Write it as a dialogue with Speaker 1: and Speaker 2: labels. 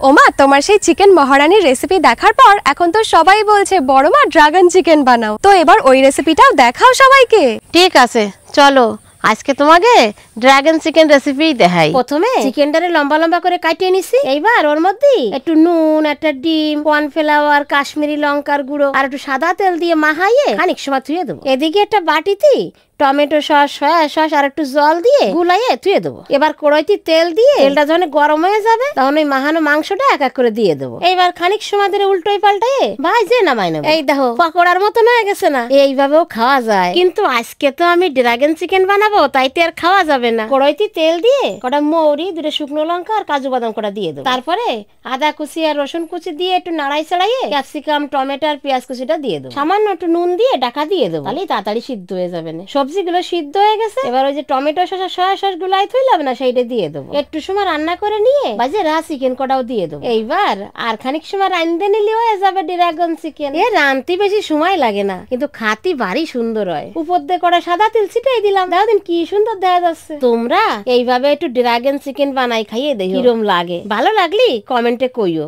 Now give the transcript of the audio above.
Speaker 1: ওমা, তোমার সেই চিকেন মহারানীর রেসিপি দেখার পর এখন তো সবাই বলছে বড় মা ড্রাগন চিকেন বানাও। তো এবার ওই রেসিপিটাও দেখাও সবাইকে।
Speaker 2: ঠিক আছে, চলো আজকে তোমাকে ড্রাগন চিকেন রেসিপি দেখাই।
Speaker 3: প্রথমে চিকেনটারে লম্বা লম্বা করে কাটিয়ে নিছি। এইবার ওর মধ্যে একটু নুন, একটা ডিম, কর্নফ্লাওয়ার, কাশ্মীরি লঙ্কার গুঁড়ো আর একটু সাদা তেল দিয়ে মাখাইয়ে খানিক সময় ধুয়ে দেবো। এদিকে একটা বাটিতে টমেটো সস, সয়া সস আর একটু জল দিয়ে গুলাইয়ে ধুয়ে দেবো। এবার কড়াইতে তেল দিয়ে তেলটা যখন গরম হয়ে যাবে তখন ওই মাখানো মাংসটা এক এক করে দিয়ে দেবো। এইবার খানিক সময় ধরে উল্টোই পাল্টাইয়ে ভাজে নামাই নেবো। এই দেখো পকোড়ার মতন হয়ে গেছে না? এইভাবেও খাওয়া যায়, কিন্তু আজকে তো আমি ড্রাগন চিকেন বানাবো, তাই তো আর খাওয়া যাবে না। কড়াইতে তেল দিয়ে কটা মৌরি, দুটো শুকনো লঙ্কা আর কাজু বাদাম কটা দিয়ে দেবো। তারপরে আদা কুচি আর রসুন কুচি দিয়ে একটু নাড়াই চাড়াইয়ে ক্যাপসিকাম, টমেটো আর পেঁয়াজ কুচিটা দিয়ে দেবো। সামান্য একটু নুন দিয়ে ঢাকা দিয়ে দেবো, তাহলে তাড়াতাড়ি সিদ্ধ হয়ে যাবে না। সবজিগুলো সিদ্ধ হয়ে গেছে। এবার ওই যে টমেটো সস, সয়া সস গুলাই থইলাম না, সেইটা দিয়ে দেবো। একটু সময় রান্না করে নিয়ে বাজে চিকেন কটাও দিয়ে দেবো। এইবার আর খানিক সময় রান্ধে নিলে হয়ে যাবে ড্রাগন চিকেন। এ রান্তি বেশি সময় লাগে না, কিন্তু খাতি ভারী সুন্দর হয়। উপর দিয়ে কটা সাদা তেল ছিটাই দিলাম, দেখো দিন কি সুন্দর দেখা যাচ্ছে। তোমরা এইভাবে একটু ড্রাগন চিকেন বানাই খাইয়ে দেখো কিরম লাগে। ভালো লাগলি কমেন্টে কইও।